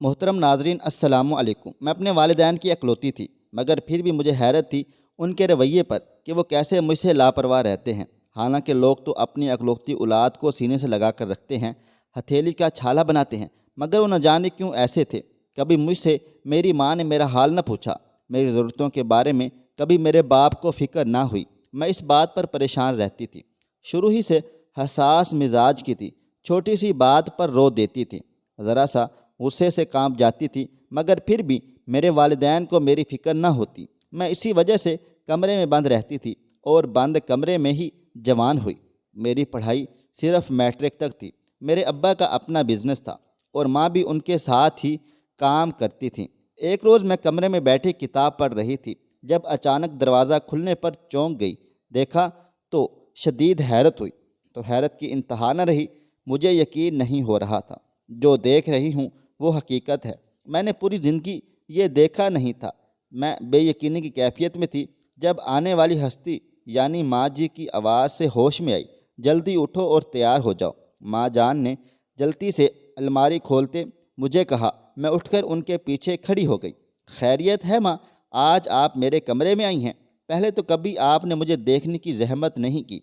محترم ناظرین السلام علیکم۔ میں اپنے والدین کی اکلوتی تھی، مگر پھر بھی مجھے حیرت تھی ان کے رویے پر کہ وہ کیسے مجھ سے لاپرواہ رہتے ہیں۔ حالانکہ لوگ تو اپنی اکلوتی اولاد کو سینے سے لگا کر رکھتے ہیں، ہتھیلی کا چھالا بناتے ہیں، مگر وہ نہ جانے کیوں ایسے تھے۔ کبھی مجھ سے میری ماں نے میرا حال نہ پوچھا، میری ضرورتوں کے بارے میں کبھی میرے باپ کو فکر نہ ہوئی۔ میں اس بات پر پریشان رہتی تھی۔ شروع ہی سے حساس مزاج کی تھی، چھوٹی سی بات پر رو دیتی تھی، ذرا سا غصے سے کانپ جاتی تھی، مگر پھر بھی میرے والدین کو میری فکر نہ ہوتی۔ میں اسی وجہ سے کمرے میں بند رہتی تھی اور بند کمرے میں ہی جوان ہوئی۔ میری پڑھائی صرف میٹرک تک تھی۔ میرے ابا کا اپنا بزنس تھا اور ماں بھی ان کے ساتھ ہی کام کرتی تھیں۔ ایک روز میں کمرے میں بیٹھی کتاب پڑھ رہی تھی جب اچانک دروازہ کھلنے پر چونک گئی۔ دیکھا تو شدید حیرت ہوئی، تو حیرت کی انتہا نہ رہی۔ مجھے یقین نہیں ہو رہا تھا، جو دیکھ رہی ہوں وہ حقیقت ہے۔ میں نے پوری زندگی یہ دیکھا نہیں تھا۔ میں بے یقینی کی کیفیت میں تھی جب آنے والی ہستی یعنی ماں جی کی آواز سے ہوش میں آئی، جلدی اٹھو اور تیار ہو جاؤ۔ ماں جان نے جلدی سے الماری کھولتے مجھے کہا۔ میں اٹھ کر ان کے پیچھے کھڑی ہو گئی۔ خیریت ہے ماں؟ آج آپ میرے کمرے میں آئی ہیں؟ پہلے تو کبھی آپ نے مجھے دیکھنے کی زحمت نہیں کی۔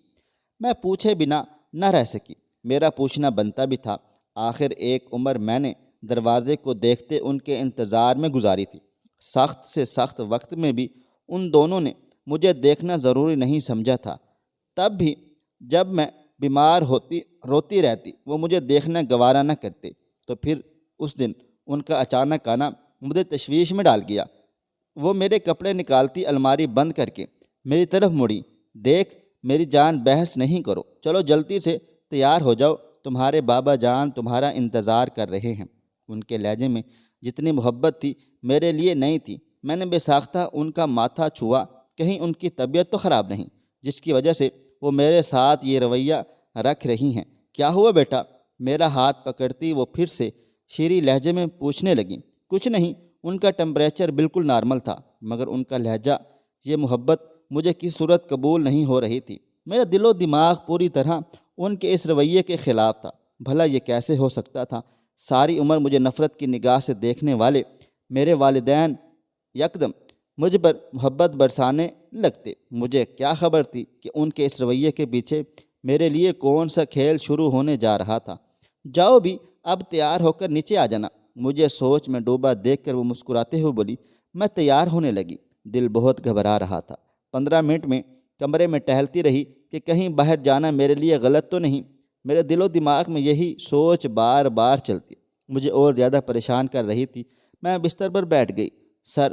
میں پوچھے بنا نہ رہ سکی، میرا پوچھنا بنتا بھی تھا۔ آخر ایک عمر میں نے دروازے کو دیکھتے ان کے انتظار میں گزاری تھی۔ سخت سے سخت وقت میں بھی ان دونوں نے مجھے دیکھنا ضروری نہیں سمجھا تھا۔ تب بھی جب میں بیمار روتی رہتی وہ مجھے دیکھنا گوارا نہ کرتے، تو پھر اس دن ان کا اچانک آنا مجھے تشویش میں ڈال گیا۔ وہ میرے کپڑے نکالتی الماری بند کر کے میری طرف مڑی۔ دیکھ میری جان، بحث نہیں کرو، چلو جلدی سے تیار ہو جاؤ، تمہارے بابا جان تمہارا انتظار کر رہے ہیں۔ ان کے لہجے میں جتنی محبت تھی میرے لیے نہیں تھی۔ میں نے بے ساختہ ان کا ماتھا چھوا، کہیں ان کی طبیعت تو خراب نہیں جس کی وجہ سے وہ میرے ساتھ یہ رویہ رکھ رہی ہیں۔ کیا ہوا بیٹا؟ میرا ہاتھ پکڑتی وہ پھر سے شیریں لہجے میں پوچھنے لگیں۔ کچھ نہیں، ان کا ٹمپریچر بالکل نارمل تھا، مگر ان کا لہجہ، یہ محبت مجھے کسی صورت قبول نہیں ہو رہی تھی۔ میرا دل و دماغ پوری طرح ان کے اس رویے کے خلاف تھا۔ بھلا یہ کیسے ہو سکتا تھا؟ ساری عمر مجھے نفرت کی نگاہ سے دیکھنے والے میرے والدین یکدم مجھ پر محبت برسانے لگتے۔ مجھے کیا خبر تھی کہ ان کے اس رویے کے پیچھے میرے لیے کون سا کھیل شروع ہونے جا رہا تھا۔ جاؤ بھی، اب تیار ہو کر نیچے آ جانا۔ مجھے سوچ میں ڈوبا دیکھ کر وہ مسکراتے ہوئے بولی۔ میں تیار ہونے لگی۔ دل بہت گھبرا رہا تھا۔ 15 منٹ میں کمرے میں ٹہلتی رہی کہ کہیں باہر جانا میرے لیے غلط تو نہیں۔ میرے دل و دماغ میں یہی سوچ بار بار چلتی، مجھے اور زیادہ پریشان کر رہی تھی۔ میں بستر پر بیٹھ گئی، سر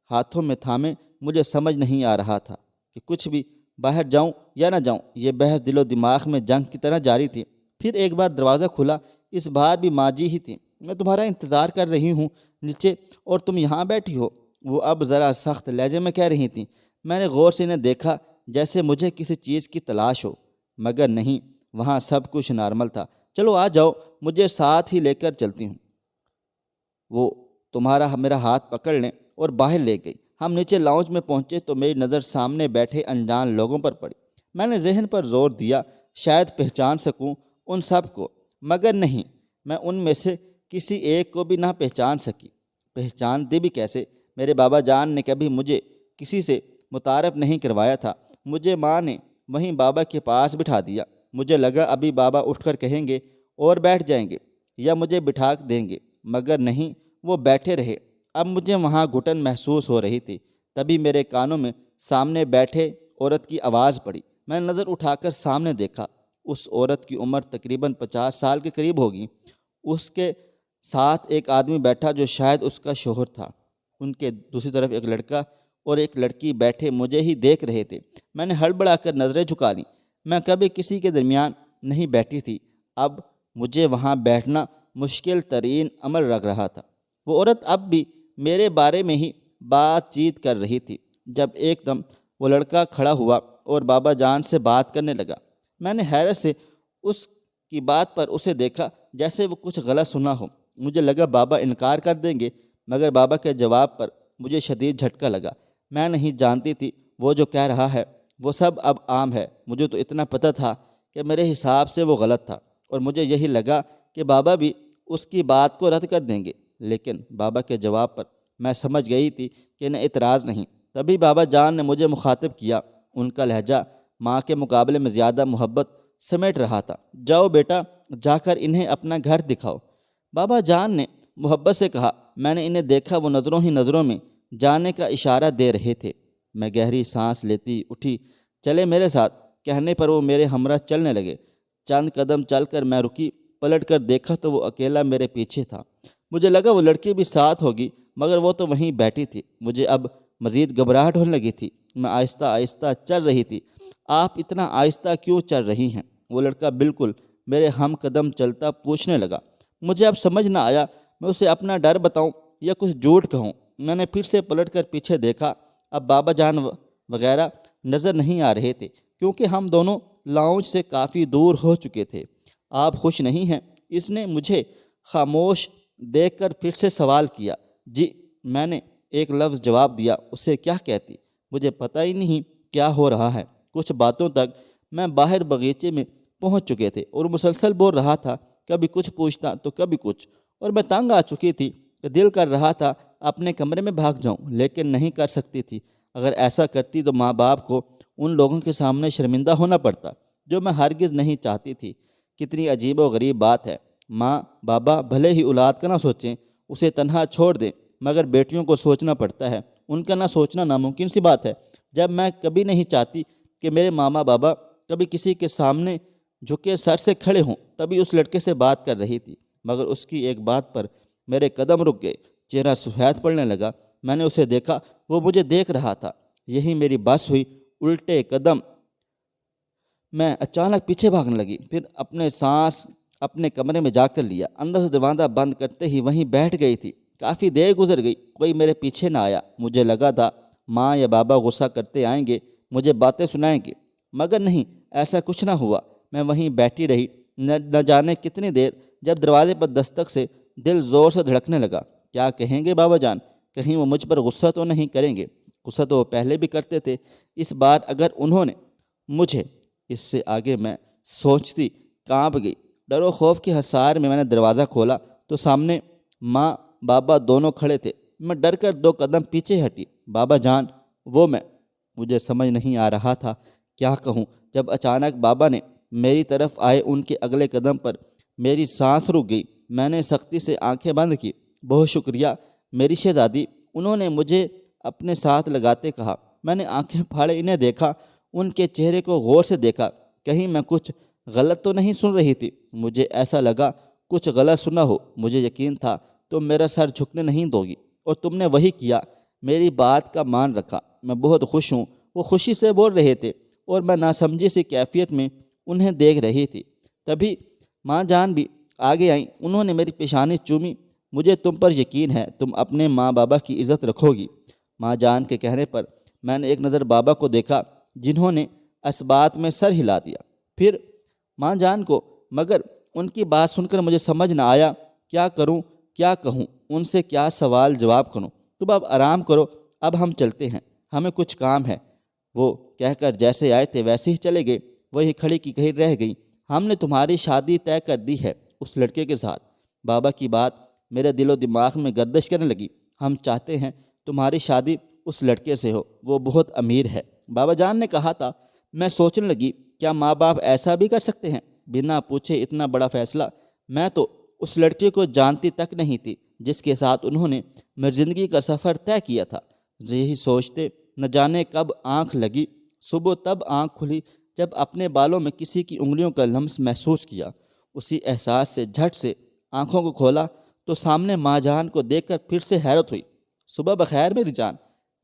ہاتھوں میں تھامے۔ مجھے سمجھ نہیں آ رہا تھا کہ کچھ بھی، باہر جاؤں یا نہ جاؤں۔ یہ بحث دل و دماغ میں جنگ کی طرح جاری تھی۔ پھر ایک بار دروازہ کھلا، اس بار بھی ماں جی ہی تھیں۔ میں تمہارا انتظار کر رہی ہوں نیچے، اور تم یہاں بیٹھی ہو، وہ اب ذرا سخت لہجے میں کہہ رہی تھیں۔ میں نے غور سے انہیں دیکھا جیسے مجھے کسی چیز کی تلاش ہو، مگر نہیں، وہاں سب کچھ نارمل تھا۔ چلو آ جاؤ، مجھے ساتھ ہی لے کر چلتی ہوں۔ وہ میرا ہاتھ پکڑ لیں اور باہر لے گئی۔ ہم نیچے لاؤنج میں پہنچے تو میری نظر سامنے بیٹھے انجان لوگوں پر پڑی۔ میں نے ذہن پر زور دیا، شاید پہچان سکوں ان سب کو، مگر نہیں، میں ان میں سے کسی ایک کو بھی نہ پہچان سکی۔ پہچانتی بھی کیسے؟ میرے بابا جان نے کبھی مجھے کسی سے متعارف نہیں کروایا تھا۔ مجھے ماں نے وہیں بابا کے پاس بٹھا دیا۔ مجھے لگا ابھی بابا اٹھ کر کہیں گے اور بیٹھ جائیں گے یا مجھے بٹھا دیں گے، مگر نہیں، وہ بیٹھے رہے۔ اب مجھے وہاں گھٹن محسوس ہو رہی تھی۔ تبھی میرے کانوں میں سامنے بیٹھے عورت کی آواز پڑی۔ میں نے نظر اٹھا کر سامنے دیکھا۔ اس عورت کی عمر تقریباً 50 سال کے قریب ہوگی۔ اس کے ساتھ ایک آدمی بیٹھا جو شاید اس کا شوہر تھا۔ ان کے دوسری طرف ایک لڑکا اور ایک لڑکی بیٹھے مجھے ہی دیکھ رہے تھے۔ میں نے ہڑبڑا کر نظریں جھکا لیں۔ میں کبھی کسی کے درمیان نہیں بیٹھی تھی، اب مجھے وہاں بیٹھنا مشکل ترین امر لگ رہا تھا۔ وہ عورت اب بھی میرے بارے میں ہی بات چیت کر رہی تھی جب ایک دم وہ لڑکا کھڑا ہوا اور بابا جان سے بات کرنے لگا۔ میں نے حیرت سے اس کی بات پر اسے دیکھا جیسے وہ کچھ غلط سنا ہو۔ مجھے لگا بابا انکار کر دیں گے، مگر بابا کے جواب پر مجھے شدید جھٹکا لگا۔ میں نہیں جانتی تھی وہ جو کہہ رہا ہے وہ سب اب عام ہے۔ مجھے تو اتنا پتہ تھا کہ میرے حساب سے وہ غلط تھا، اور مجھے یہی لگا کہ بابا بھی اس کی بات کو رد کر دیں گے۔ لیکن بابا کے جواب پر میں سمجھ گئی تھی کہ انہیں اعتراض نہیں۔ تبھی بابا جان نے مجھے مخاطب کیا۔ ان کا لہجہ ماں کے مقابلے میں زیادہ محبت سمیٹ رہا تھا۔ جاؤ بیٹا، جا کر انہیں اپنا گھر دکھاؤ۔ بابا جان نے محبت سے کہا۔ میں نے انہیں دیکھا، وہ نظروں ہی نظروں میں جانے کا اشارہ دے رہے تھے۔ میں گہری سانس لیتی اٹھی۔ چلے میرے ساتھ کہنے پر وہ میرے ہمراہ چلنے لگے۔ چند قدم چل کر میں رکی، پلٹ کر دیکھا تو وہ اکیلا میرے پیچھے تھا۔ مجھے لگا وہ لڑکی بھی ساتھ ہوگی، مگر وہ تو وہیں بیٹھی تھی۔ مجھے اب مزید گھبراہٹ ہونے لگی تھی۔ میں آہستہ آہستہ چل رہی تھی۔ آپ اتنا آہستہ کیوں چل رہی ہیں؟ وہ لڑکا بالکل میرے ہم قدم چلتا پوچھنے لگا۔ مجھے اب سمجھ نہ آیا میں اسے اپنا ڈر بتاؤں یا کچھ جھوٹ کہوں۔ میں نے پھر سے پلٹ کر پیچھے دیکھا۔ اب بابا جان وغیرہ نظر نہیں آ رہے تھے، کیونکہ ہم دونوں لاؤنج سے کافی دور ہو چکے تھے۔ آپ خوش نہیں ہیں؟ اس نے مجھے خاموش دیکھ کر پھر سے سوال کیا۔ جی، میں نے ایک لفظ جواب دیا۔ اسے کیا کہتی؟ مجھے پتہ ہی نہیں کیا ہو رہا ہے۔ کچھ باتوں تک میں باہر باغیچے میں پہنچ چکے تھے اور مسلسل بول رہا تھا، کبھی کچھ پوچھتا تو کبھی کچھ، اور میں تنگ آ چکی تھی کہ دل کر رہا تھا اپنے کمرے میں بھاگ جاؤں، لیکن نہیں کر سکتی تھی۔ اگر ایسا کرتی تو ماں باپ کو ان لوگوں کے سامنے شرمندہ ہونا پڑتا، جو میں ہرگز نہیں چاہتی تھی۔ کتنی عجیب و غریب بات ہے۔ ماں بابا بھلے ہی اولاد کا نہ سوچیں، اسے تنہا چھوڑ دیں، مگر بیٹیوں کو سوچنا پڑتا ہے۔ ان کا نہ سوچنا ناممکن سی بات ہے۔ جب میں کبھی نہیں چاہتی کہ میرے ماما بابا کبھی کسی کے سامنے جھکے سر سے کھڑے ہوں، تبھی اس لڑکے سے بات کر رہی تھی، مگر اس کی ایک بات پر میرے قدم رک گئے۔ چہرہ سفید پڑنے لگا۔ میں نے اسے دیکھا، وہ مجھے دیکھ رہا تھا۔ یہی میری بس ہوئی۔ الٹے قدم میں اچانک پیچھے بھاگنے لگی، پھر اپنے سانس اپنے کمرے میں جا کر لیا۔ اندر سے دروازہ بند کرتے ہی وہیں بیٹھ گئی تھی۔ کافی دیر گزر گئی، کوئی میرے پیچھے نہ آیا۔ مجھے لگا تھا ماں یا بابا غصہ کرتے آئیں گے، مجھے باتیں سنائیں گے، مگر نہیں، ایسا کچھ نہ ہوا۔ میں وہیں بیٹھی رہی، نہ جانے کتنی دیر۔ جب دروازے پر دستک سے دل زور سے دھڑکنے لگا۔ کیا کہیں گے بابا جان؟ کہیں وہ مجھ پر غصہ تو نہیں کریں گے؟ غصہ تو وہ پہلے بھی کرتے تھے، اس بار اگر انہوں نے مجھے… اس سے آگے میں سوچتی کانپ گئی۔ ڈر و خوف کے حصار میں نے دروازہ کھولا تو سامنے ماں بابا دونوں کھڑے تھے۔ میں ڈر کر 2 قدم پیچھے ہٹی۔ بابا جان، وہ میں… مجھے سمجھ نہیں آ رہا تھا کیا کہوں۔ جب اچانک بابا نے میری طرف آئے، ان کے اگلے قدم پر میری سانس رک گئی۔ میں نے سختی سے آنکھیں بند کی۔ بہت شکریہ میری شہزادی، انہوں نے مجھے اپنے ساتھ لگاتے کہا۔ میں نے آنکھیں پھاڑے انہیں دیکھا، ان کے چہرے کو غور سے دیکھا۔ کہیں میں کچھ غلط تو نہیں سن رہی تھی؟ مجھے ایسا لگا کچھ غلط سنا ہو۔ مجھے یقین تھا تم میرا سر جھکنے نہیں دو گی، اور تم نے وہی کیا، میری بات کا مان رکھا۔ میں بہت خوش ہوں۔ وہ خوشی سے بول رہے تھے اور میں ناسمجھی سی کیفیت میں انہیں دیکھ رہی تھی۔ تبھی ماں جان بھی آگے آئیں۔ انہوں نے میری پیشانی چومی۔ مجھے تم پر یقین ہے، تم اپنے ماں بابا کی عزت رکھو گی۔ ماں جان کے کہنے پر میں نے ایک نظر بابا کو دیکھا، جنہوں نے اس بات میں سر ہلا دیا، پھر ماں جان کو، مگر ان کی بات سن کر مجھے سمجھ نہ آیا کیا کروں، کیا کہوں، ان سے کیا سوال جواب کروں۔ تم اب آرام کرو، اب ہم چلتے ہیں، ہمیں کچھ کام ہے۔ وہ کہہ کر جیسے آئے تھے ویسے ہی چلے گئے۔ وہی کھڑی کی کہیں رہ گئی۔ ہم نے تمہاری شادی طے کر دی ہے اس لڑکے کے ساتھ۔ بابا کی بات میرے دل و دماغ میں گردش کرنے لگی۔ ہم چاہتے ہیں تمہاری شادی اس لڑکے سے ہو، وہ بہت امیر ہے، بابا جان نے کہا تھا۔ میں سوچنے لگی، کیا ماں باپ ایسا بھی کر سکتے ہیں؟ بنا پوچھے اتنا بڑا فیصلہ؟ میں تو اس لڑکے کو جانتی تک نہیں تھی جس کے ساتھ انہوں نے میری زندگی کا سفر طے کیا تھا۔ یہی سوچتے نہ جانے کب آنکھ لگی۔ صبح تب آنکھ کھلی جب اپنے بالوں میں کسی کی انگلیوں کا لمس محسوس کیا۔ اسی احساس سے جھٹ سے آنکھوں کو کھولا تو سامنے ماں جان کو دیکھ کر پھر سے حیرت ہوئی۔ صبح بخیر میری جان۔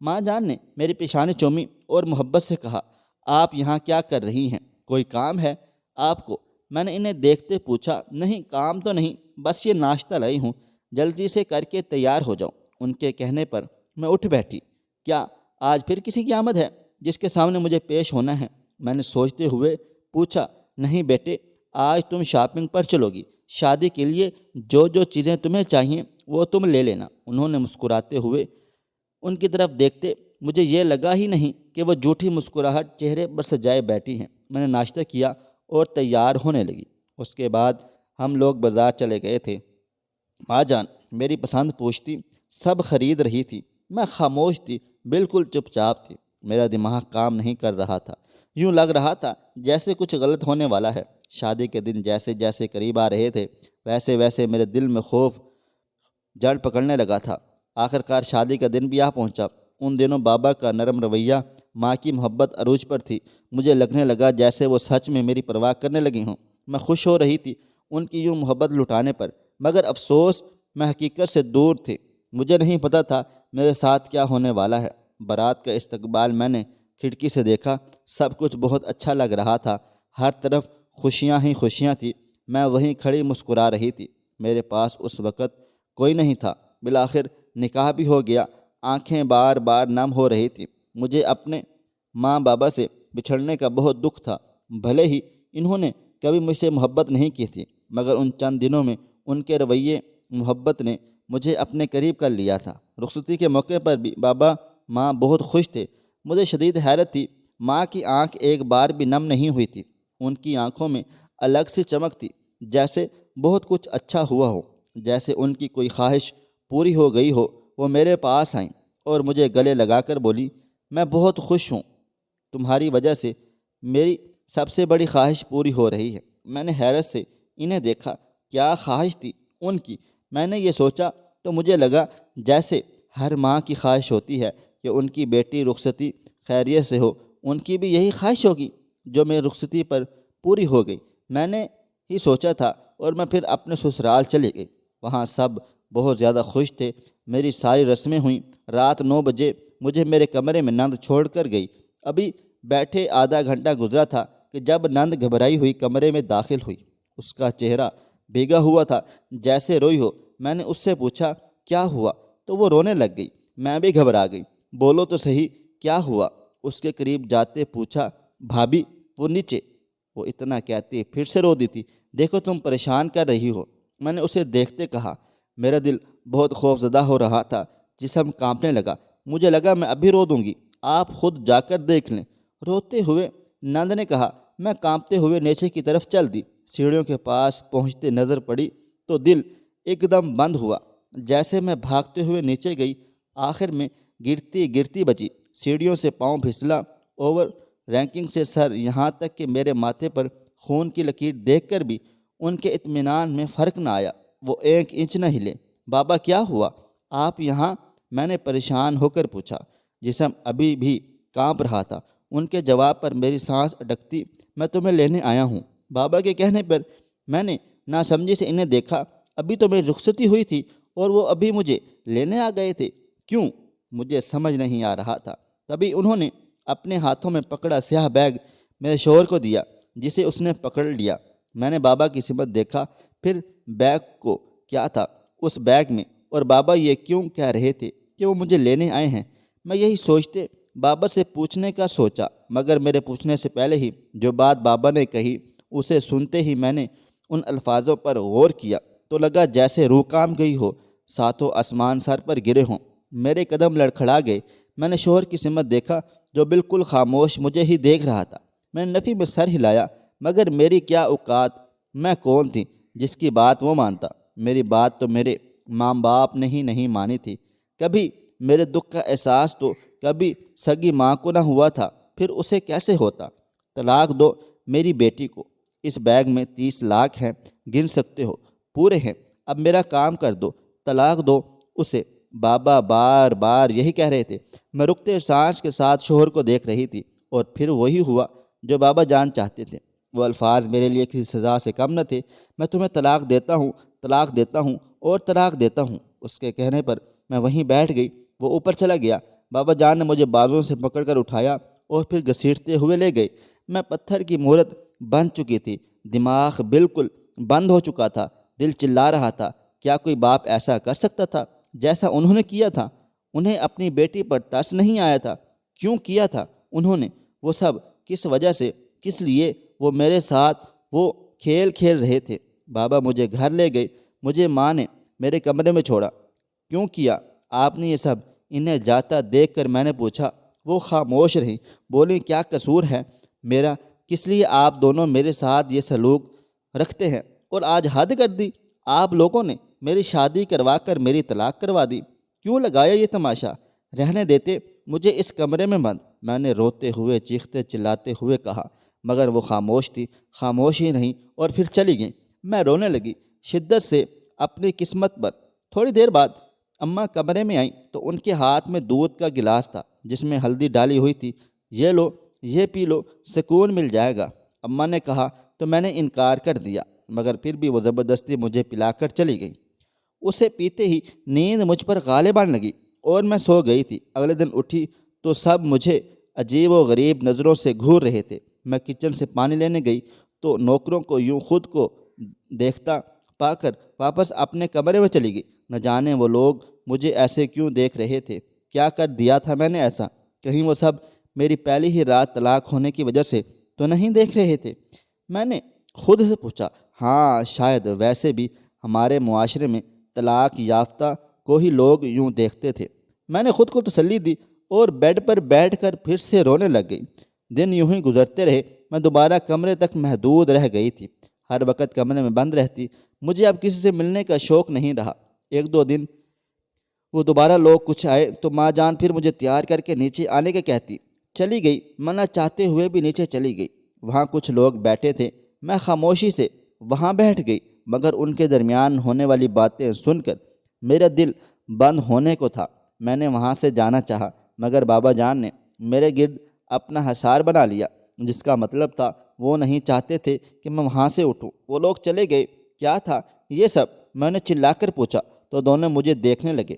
ماں جان نے میری پیشانی چومی اور محبت سے کہا، آپ یہاں کیا کر رہی ہیں؟ کوئی کام ہے آپ کو؟ میں نے انہیں دیکھتے پوچھا۔ نہیں، کام تو نہیں، بس یہ ناشتہ لائی ہوں، جلدی سے کر کے تیار ہو جاؤ۔ ان کے کہنے پر میں اٹھ بیٹھی۔ کیا آج پھر کسی کی آمد ہے جس کے سامنے مجھے پیش ہونا ہے؟ میں نے سوچتے ہوئے پوچھا۔ نہیں بیٹے، آج تم شاپنگ پر چلو گی، شادی کے لیے جو جو چیزیں تمہیں چاہیے وہ تم لے لینا۔ انہوں نے مسکراتے ہوئے ان کی طرف دیکھتے مجھے یہ لگا ہی نہیں کہ وہ جھوٹی مسکراہٹ چہرے پر سجائے بیٹھی ہیں۔ میں نے ناشتہ کیا اور تیار ہونے لگی۔ اس کے بعد ہم لوگ بازار چلے گئے تھے۔ ماں جان، میری پسند پوچھتی، سب خرید رہی تھی، میں خاموش تھی، بالکل چپ چاپ تھی۔ میرا دماغ کام نہیں کر رہا تھا، یوں لگ رہا تھا جیسے کچھ غلط ہونے والا ہے۔ شادی کے دن جیسے جیسے قریب آ رہے تھے ویسے ویسے میرے دل میں خوف جڑ پکڑنے لگا تھا۔ آخرکار شادی کا دن بھی آ پہنچا۔ ان دنوں بابا کا نرم رویہ، ماں کی محبت عروج پر تھی۔ مجھے لگنے لگا جیسے وہ سچ میں میری پرواہ کرنے لگی ہوں۔ میں خوش ہو رہی تھی ان کی یوں محبت لٹانے پر، مگر افسوس میں حقیقت سے دور تھی۔ مجھے نہیں پتہ تھا میرے ساتھ کیا ہونے والا ہے۔ بارات کا استقبال میں نے کھڑکی سے دیکھا۔ سب کچھ بہت اچھا لگ رہا تھا، ہر طرف خوشیاں ہی خوشیاں تھیں۔ میں وہیں کھڑی مسکرا رہی تھی۔ میرے پاس اس وقت کوئی نہیں تھا۔ بالآخر نکاح بھی ہو گیا۔ آنکھیں بار بار نم ہو رہی تھی۔ مجھے اپنے ماں بابا سے بچھڑنے کا بہت دکھ تھا۔ بھلے ہی انہوں نے کبھی مجھ سے محبت نہیں کی تھی، مگر ان چند دنوں میں ان کے رویے محبت نے مجھے اپنے قریب کر لیا تھا۔ رخصتی کے موقع پر بھی بابا ماں بہت خوش تھے۔ مجھے شدید حیرت تھی، ماں کی آنکھ ایک بار بھی نم نہیں ہوئی تھی۔ ان کی آنکھوں میں الگ سی چمک تھی، جیسے بہت کچھ اچھا ہوا ہو، جیسے ان کی کوئی خواہش پوری ہو گئی ہو۔ وہ میرے پاس آئیں اور مجھے گلے لگا کر بولی، میں بہت خوش ہوں، تمہاری وجہ سے میری سب سے بڑی خواہش پوری ہو رہی ہے۔ میں نے حیرت سے انہیں دیکھا۔ کیا خواہش تھی ان کی؟ میں نے یہ سوچا تو مجھے لگا جیسے ہر ماں کی خواہش ہوتی ہے کہ ان کی بیٹی رخصتی خیریت سے ہو۔ ان کی بھی یہی خواہش ہوگی جو میری رخصتی پر پوری ہو گئی۔ میں نے ہی سوچا تھا اور میں پھر اپنے سسرال چلی گئی۔ وہاں سب بہت زیادہ خوش تھے۔ میری ساری رسمیں ہوئیں۔ رات 9 بجے مجھے میرے کمرے میں نند چھوڑ کر گئی۔ ابھی بیٹھے آدھا گھنٹہ گزرا تھا کہ جب نند گھبرائی ہوئی کمرے میں داخل ہوئی۔ اس کا چہرہ بھیگا ہوا تھا، جیسے روئی ہو۔ میں نے اس سے پوچھا کیا ہوا تو وہ رونے لگ گئی۔ میں بھی گھبرا گئی۔ بولو تو صحیح کیا ہوا؟ اس کے قریب جاتے پوچھا، بھابھی وہ نیچے۔ وہ اتنا کہتی پھر سے رو دی تھی۔ دیکھو تم پریشان کر رہی ہو۔ میں نے اسے دیکھتے کہا۔ میرا دل بہت خوف زدہ ہو رہا تھا، جسم کانپنے لگا۔ مجھے لگا میں ابھی رو دوں گی، آپ خود جا کر دیکھ لیں۔ روتے ہوئے نند نے کہا۔ میں کانپتے ہوئے نیچے کی طرف چل دی۔ سیڑھیوں کے پاس پہنچتے نظر پڑی تو دل ایک دم بند ہوا۔ جیسے میں بھاگتے ہوئے نیچے گئی، آخر میں گرتی گرتی بچی۔ سیڑھیوں سے پاؤں پھسلا، اوور رینکنگ سے سر، یہاں تک کہ میرے ماتھے پر خون کی لکیر دیکھ کر بھی ان کے اطمینان میں فرق نہ آیا۔ وہ 1 انچ نہ ہلے۔ بابا کیا ہوا؟ آپ یہاں؟ میں نے پریشان ہو کر پوچھا۔ جسم ابھی بھی کانپ رہا تھا۔ ان کے جواب پر میری سانس اٹکتی۔ میں تمہیں لینے آیا ہوں۔ بابا کے کہنے پر میں نے ناسمجھی سے انہیں دیکھا۔ ابھی تو میری رخصتی ہوئی تھی اور وہ ابھی مجھے لینے آ گئے تھے، کیوں؟ مجھے سمجھ نہیں آ رہا تھا۔ تبھی انہوں نے اپنے ہاتھوں میں پکڑا سیاہ بیگ میرے شوہر کو دیا، جسے اس نے پکڑ لیا۔ میں نے بابا کی سمت دیکھا، پھر بیگ کو۔ کیا تھا اس بیگ میں؟ اور بابا یہ کیوں کہہ رہے تھے کہ وہ مجھے لینے آئے ہیں؟ میں یہی سوچتے بابا سے پوچھنے کا سوچا، مگر میرے پوچھنے سے پہلے ہی جو بات بابا نے کہی اسے سنتے ہی میں نے ان الفاظوں پر غور کیا تو لگا جیسے روح کام گئی ہو، ساتوں آسمان سر پر گرے ہوں۔ میرے قدم لڑکھڑا گئے۔ میں نے شوہر کی سمت دیکھا جو بالکل خاموش مجھے ہی دیکھ رہا تھا۔ میں نے نفی میں سر ہلایا، مگر میری کیا اوقات، میں کون تھی جس کی بات وہ مانتا؟ میری بات تو میرے ماں باپ نے ہی نہیں مانی تھی۔ کبھی میرے دکھ کا احساس تو کبھی سگی ماں کو نہ ہوا تھا، پھر اسے کیسے ہوتا؟ طلاق دو میری بیٹی کو، اس بیگ میں 30 لاکھ ہیں، گن سکتے ہو، پورے ہیں، اب میرا کام کر دو، طلاق دو اسے۔ بابا بار بار یہی کہہ رہے تھے۔ میں رکتے سانس کے ساتھ شوہر کو دیکھ رہی تھی، اور پھر وہی ہوا جو بابا جان چاہتے تھے۔ وہ الفاظ میرے لیے کسی سزا سے کم نہ تھے۔ میں تمہیں طلاق دیتا ہوں، طلاق دیتا ہوں اور طلاق دیتا ہوں۔ اس کے کہنے پر میں وہیں بیٹھ گئی۔ وہ اوپر چلا گیا۔ بابا جان نے مجھے بازوں سے پکڑ کر اٹھایا اور پھر گھسیٹتے ہوئے لے گئے۔ میں پتھر کی مورت بن چکی تھی، دماغ بالکل بند ہو چکا تھا، دل چلا رہا تھا۔ کیا کوئی باپ ایسا کر سکتا تھا جیسا انہوں نے کیا تھا؟ انہیں اپنی بیٹی پر ترس نہیں آیا تھا؟ کیوں کیا تھا انہوں نے وہ سب؟ کس وجہ سے؟ کس لیے وہ میرے ساتھ وہ کھیل کھیل رہے تھے؟ بابا مجھے گھر لے گئے۔ مجھے ماں نے میرے کمرے میں چھوڑا۔ کیوں کیا آپ نے یہ سب؟ انہیں جاتا دیکھ کر میں نے پوچھا۔ وہ خاموش رہی، بولی کیا قصور ہے میرا؟ کس لیے آپ دونوں میرے ساتھ یہ سلوک رکھتے ہیں؟ اور آج حد کر دی آپ لوگوں نے، میری شادی کروا کر میری طلاق کروا دی؟ کیوں لگایا یہ تماشا؟ رہنے دیتے مجھے اس کمرے میں بند۔ میں نے روتے ہوئے چیختے چلاتے ہوئے کہا، مگر وہ خاموش تھی، خاموش ہی نہیں اور پھر چلی گئی۔ میں رونے لگی شدت سے اپنی قسمت پر۔ تھوڑی دیر بعد اماں کمرے میں آئیں تو ان کے ہاتھ میں دودھ کا گلاس تھا جس میں ہلدی ڈالی ہوئی تھی۔ یہ لو، یہ پی لو، سکون مل جائے گا، اماں نے کہا تو میں نے انکار کر دیا، مگر پھر بھی وہ زبردستی مجھے پلا کر چلی گئی۔ اسے پیتے ہی نیند مجھ پر غالب آنے لگی اور میں سو گئی تھی۔ اگلے دن اٹھی تو سب مجھے عجیب و غریب نظروں سے گھور رہے تھے۔ میں کچن سے پانی لینے گئی تو نوکروں کو یوں خود کو دیکھتا پا کر واپس اپنے کمرے میں چلی گئی۔ نہ جانے وہ لوگ مجھے ایسے کیوں دیکھ رہے تھے، کیا کر دیا تھا میں نے ایسا؟ کہیں وہ سب میری پہلی ہی رات طلاق ہونے کی وجہ سے تو نہیں دیکھ رہے تھے؟ میں نے خود سے پوچھا۔ ہاں شاید، ویسے بھی ہمارے معاشرے میں طلاق یافتہ کو ہی لوگ یوں دیکھتے تھے۔ میں نے خود کو تسلی دی اور بیڈ پر بیٹھ کر پھر سے رونے لگ گئی۔ دن یوں ہی گزرتے رہے۔ میں دوبارہ کمرے تک محدود رہ گئی تھی، ہر وقت کمرے میں بند رہتی۔ مجھے اب کسی سے ملنے کا شوق نہیں رہا۔ ایک دو دن وہ دوبارہ لوگ کچھ آئے تو ماں جان پھر مجھے تیار کر کے نیچے آنے کے کہتی۔ چلی گئی، منع چاہتے ہوئے بھی نیچے چلی گئی۔ وہاں کچھ لوگ بیٹھے تھے، میں خاموشی سے وہاں بیٹھ گئی، مگر ان کے درمیان ہونے والی باتیں سن کر میرا دل بند ہونے کو تھا۔ میں نے وہاں سے جانا چاہا، مگر بابا جان نے میرے گرد اپنا حصار بنا لیا، جس کا مطلب تھا وہ نہیں چاہتے تھے کہ میں وہاں سے اٹھوں۔ وہ لوگ چلے گئے۔ کیا تھا یہ سب؟ میں نے چلا کر پوچھا تو دونوں مجھے دیکھنے لگے،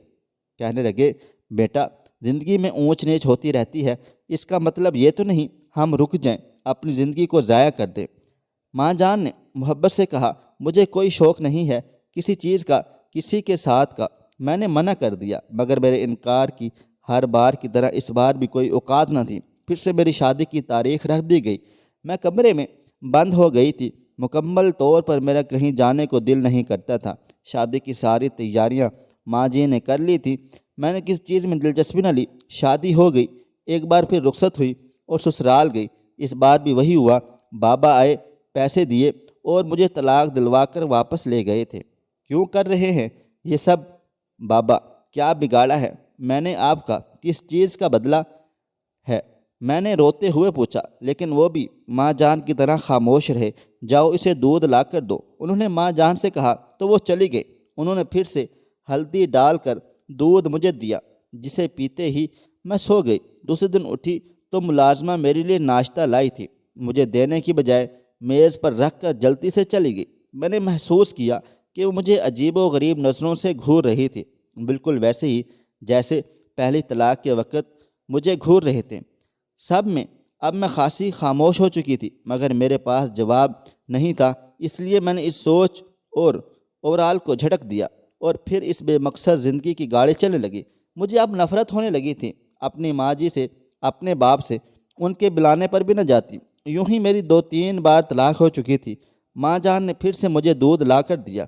کہنے لگے، بیٹا زندگی میں اونچ نیچ ہوتی رہتی ہے، اس کا مطلب یہ تو نہیں ہم رک جائیں، اپنی زندگی کو ضائع کر دیں۔ ماں جان نے محبت سے کہا، مجھے کوئی شوق نہیں ہے کسی چیز کا، کسی کے ساتھ کا۔ میں نے منع کر دیا، مگر میرے انکار کی ہر بار کی طرح اس بار بھی کوئی اوقات نہ تھی۔ پھر سے میری شادی کی تاریخ رکھ دی گئی۔ میں کمرے میں بند ہو گئی تھی، مکمل طور پر میرا کہیں جانے کو دل نہیں کرتا تھا۔ شادی کی ساری تیاریاں ماں جی نے کر لی تھی، میں نے کسی چیز میں دلچسپی نہ لی۔ شادی ہو گئی، ایک بار پھر رخصت ہوئی اور سسرال گئی۔ اس بار بھی وہی ہوا، بابا آئے، پیسے دیے اور مجھے طلاق دلوا کر واپس لے گئے تھے۔ کیوں کر رہے ہیں یہ سب بابا؟ کیا بگاڑا ہے میں نے آپ کا؟ کس چیز کا بدلہ ہے؟ میں نے روتے ہوئے پوچھا، لیکن وہ بھی ماں جان کی طرح خاموش رہے۔ جاؤ اسے دودھ لا کر دو، انہوں نے ماں جان سے کہا تو وہ چلی گئی۔ انہوں نے پھر سے ہلدی ڈال کر دودھ مجھے دیا، جسے پیتے ہی میں سو گئی۔ دوسرے دن اٹھی تو ملازمہ میرے لیے ناشتہ لائی تھی، مجھے دینے کی بجائے میز پر رکھ کر جلدی سے چلی گئی۔ میں نے محسوس کیا کہ وہ مجھے عجیب و غریب نظروں سے گھور رہی تھی، بالکل ویسے ہی جیسے پہلی طلاق کے وقت مجھے گھور رہے تھے۔ سب میں اب میں خاصی خاموش ہو چکی تھی، مگر میرے پاس جواب نہیں تھا، اس لیے میں نے اس سوچ اور اوورال کو جھٹک دیا اور پھر اس بے مقصد زندگی کی گاڑی چلنے لگی۔ مجھے اب نفرت ہونے لگی تھی اپنی ماں جی سے، اپنے باپ سے، ان کے بلانے پر بھی نہ جاتی۔ یوں ہی میری 2-3 بار طلاق ہو چکی تھی۔ ماں جان نے پھر سے مجھے دودھ لا کر دیا،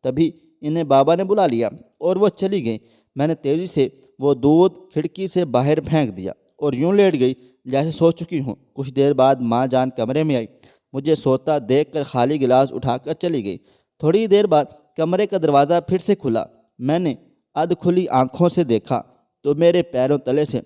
تبھی انہیں بابا نے بلا لیا اور وہ چلی گئی۔ میں نے تیزی سے وہ دودھ کھڑکی سے باہر پھینک دیا اور یوں لیٹ گئی جیسے سو چکی ہوں۔ کچھ دیر بعد ماں جان کمرے میں آئی، مجھے سوتا دیکھ کر خالی گلاس اٹھا کر چلی گئی۔ تھوڑی دیر بعد کمرے کا دروازہ پھر سے کھلا۔ میں نے ادھ کھلی آنکھوں سے دیکھا تو میرے پیروں تلے سے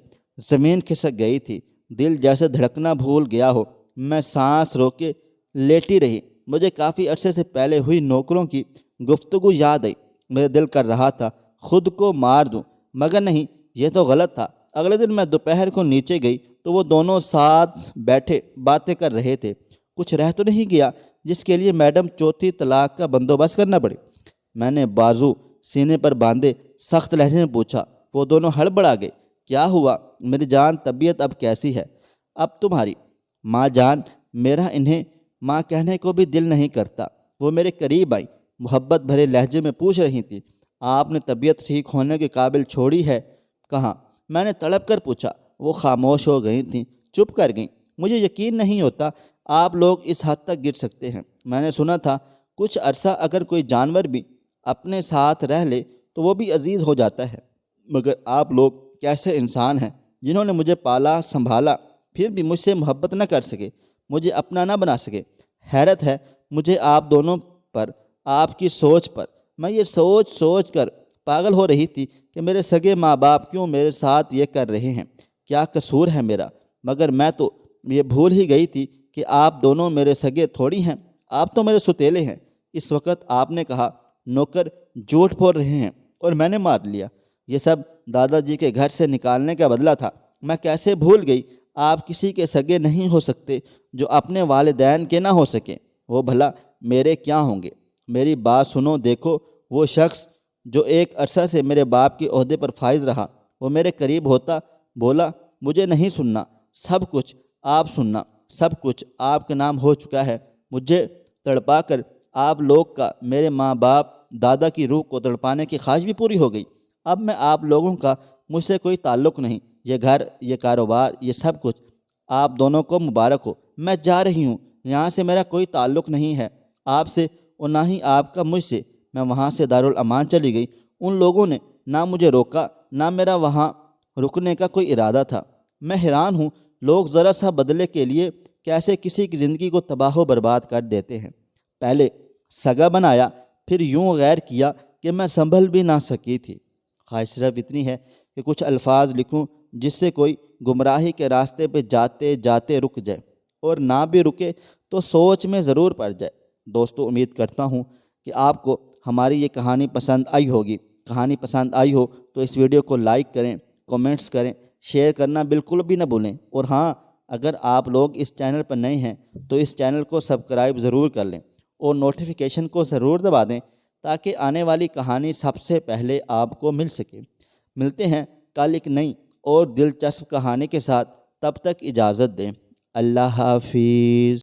زمین کھسک گئی تھی، دل جیسے دھڑکنا بھول گیا ہو۔ میں سانس روکے لیٹی رہی۔ مجھے کافی عرصے سے پہلے ہوئی نوکروں کی گفتگو یاد آئی۔ میرے دل کر رہا تھا خود کو مار دوں، مگر نہیں، یہ تو غلط تھا۔ اگلے دن میں دوپہر کو نیچے گئی تو وہ دونوں ساتھ بیٹھے باتیں کر رہے تھے۔ کچھ رہ تو نہیں گیا جس کے لیے میڈم چوتھی طلاق کا بندوبست کرنا پڑے؟ میں نے بازو سینے پر باندھے سخت لہجے میں پوچھا۔ وہ دونوں ہڑبڑا گئے۔ کیا ہوا میری جان؟ طبیعت اب کیسی ہے اب تمہاری؟ ماں جان، میرا انہیں ماں کہنے کو بھی دل نہیں کرتا۔ وہ میرے قریب آئی، محبت بھرے لہجے میں پوچھ رہی تھی، آپ نے طبیعت ٹھیک ہونے کے قابل چھوڑی ہے؟ کہاں؟ میں نے تڑپ کر پوچھا۔ وہ خاموش ہو گئی تھیں، چپ کر گئیں۔ مجھے یقین نہیں ہوتا آپ لوگ اس حد تک گر سکتے ہیں۔ میں نے سنا تھا کچھ عرصہ اگر کوئی جانور بھی اپنے ساتھ رہ لے تو وہ بھی عزیز ہو جاتا ہے، مگر آپ لوگ کیسے انسان ہیں جنہوں نے مجھے پالا سنبھالا، پھر بھی مجھ سے محبت نہ کر سکے، مجھے اپنا نہ بنا سکے۔ حیرت ہے مجھے آپ دونوں پر، آپ کی سوچ پر، میں یہ سوچ سوچ کر پاگل ہو رہی تھی کہ میرے سگے ماں باپ کیوں میرے ساتھ یہ کر رہے ہیں، کیا قصور ہے میرا؟ مگر میں تو یہ بھول ہی گئی تھی کہ آپ دونوں میرے سگے تھوڑی ہیں، آپ تو میرے ستیلے ہیں۔ اس وقت آپ نے کہا نوکر جھوٹ بول رہے ہیں اور میں نے مار لیا۔ یہ سب دادا جی کے گھر سے نکالنے کا بدلہ تھا۔ میں کیسے بھول گئی؟ آپ کسی کے سگے نہیں ہو سکتے جو اپنے والدین کے نہ ہو سکیں، وہ بھلا میرے کیا ہوں گے؟ میری بات سنو، دیکھو وہ شخص جو ایک عرصہ سے میرے باپ کے عہدے پر فائز رہا، وہ میرے قریب ہوتا بولا مجھے نہیں سننا، سب کچھ آپ سننا، سب کچھ آپ کے نام ہو چکا ہے۔ مجھے تڑپا کر آپ لوگ کا میرے ماں باپ دادا کی روح کو تڑپانے کی خواہش بھی پوری ہو گئی۔ اب میں آپ لوگوں کا مجھ سے کوئی تعلق نہیں، یہ گھر، یہ کاروبار، یہ سب کچھ آپ دونوں کو مبارک ہو۔ میں جا رہی ہوں، یہاں سے میرا کوئی تعلق نہیں ہے آپ سے اور نہ ہی آپ کا مجھ سے۔ میں وہاں سے دارالامان چلی گئی۔ ان لوگوں نے نہ مجھے روکا، نہ میرا وہاں رکنے کا کوئی ارادہ تھا۔ میں حیران ہوں لوگ ذرا سا بدلے کے لیے کیسے کسی کی زندگی کو تباہ و برباد کر دیتے ہیں۔ پہلے سگا بنایا، پھر یوں غیر کیا کہ میں سنبھل بھی نہ سکی تھی۔ خواہش صرف اتنی ہے کہ کچھ الفاظ لکھوں جس سے کوئی گمراہی کے راستے پہ جاتے جاتے رک جائے، اور نہ بھی رکے تو سوچ میں ضرور پڑ جائے۔ دوستو، امید کرتا ہوں کہ آپ کو ہماری یہ کہانی پسند آئی ہوگی۔ کہانی پسند آئی ہو تو اس ویڈیو کو لائک کریں، کومنٹس کریں، شیئر کرنا بالکل بھی نہ بھولیں، اور ہاں، اگر آپ لوگ اس چینل پر نئے ہیں تو اس چینل کو سبسکرائب ضرور کر لیں اور نوٹیفیکیشن کو ضرور دبا دیں تاکہ آنے والی کہانی سب سے پہلے آپ کو مل سکے۔ ملتے ہیں کل ایک نئی اور دلچسپ کہانی کے ساتھ، تب تک اجازت دیں۔ اللہ حافظ۔